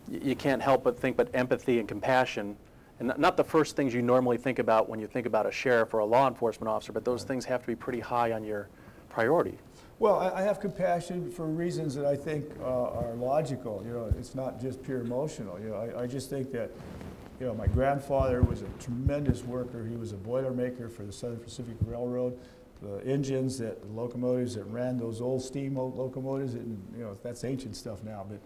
you can't help but think but empathy and compassion, and not the first things you normally think about when you think about a sheriff or a law enforcement officer, but those things have to be pretty high on your priority. Well, I have compassion for reasons that I think are logical. You know, it's not just pure emotional. You know, I just think that, you know, my grandfather was a tremendous worker. He was a boilermaker for the Southern Pacific Railroad. The engines, the locomotives that ran those old steam locomotives, and, you know, that's ancient stuff now, but,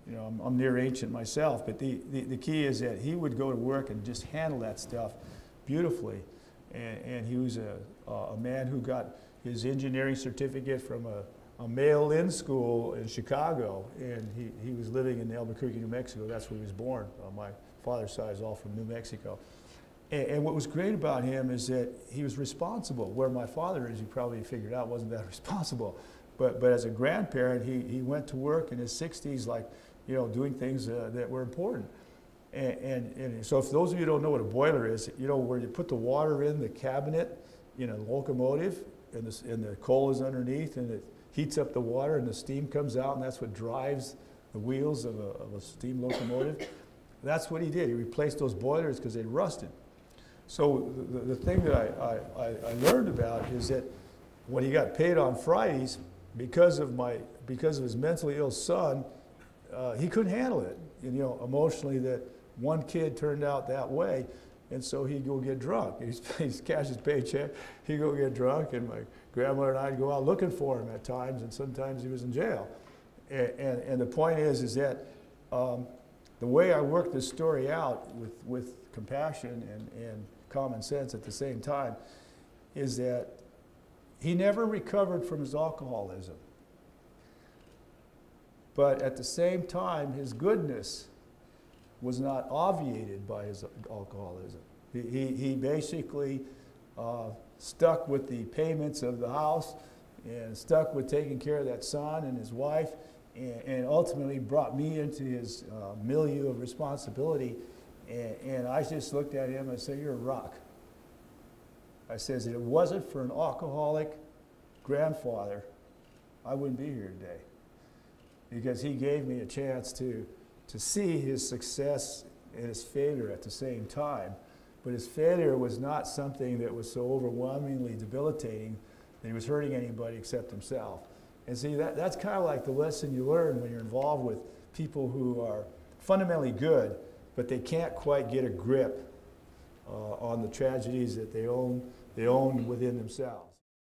you know, I'm near ancient myself. But the key is that he would go to work and just handle that stuff beautifully. And he was a man who got his engineering certificate from a mail-in school in Chicago, and he was living in Albuquerque, New Mexico. That's where he was born. My father's side is all from New Mexico. And what was great about him is that he was responsible, where my father, as you probably figured out, wasn't that responsible. But as a grandparent, he went to work in his 60s, like, you know, doing things that were important. And so if those of you who don't know what a boiler is, you know, where you put the water in the cabinet in a locomotive, and the coal is underneath, and it heats up the water, and the steam comes out, and that's what drives the wheels of a steam locomotive. That's what he did. He replaced those boilers because they rusted. So the thing that I learned about is that when he got paid on Fridays, because of his mentally ill son, he couldn't handle it. And, you know, emotionally, that one kid turned out that way. And so he'd go get drunk. He'd cash his paycheck, he'd go get drunk, and my grandmother and I'd go out looking for him at times, and sometimes he was in jail. And the point is that the way I worked this story out with compassion and common sense at the same time is that he never recovered from his alcoholism. But at the same time, his goodness was not obviated by his alcoholism. He basically stuck with the payments of the house and stuck with taking care of that son and his wife, and ultimately brought me into his milieu of responsibility. And I just looked at him and said, "You're a rock." I says, if it wasn't for an alcoholic grandfather, I wouldn't be here today. Because he gave me a chance to see his success and his failure at the same time. But his failure was not something that was so overwhelmingly debilitating that he was hurting anybody except himself. And see, that's kind of like the lesson you learn when you're involved with people who are fundamentally good, but they can't quite get a grip on the tragedies that they own within themselves.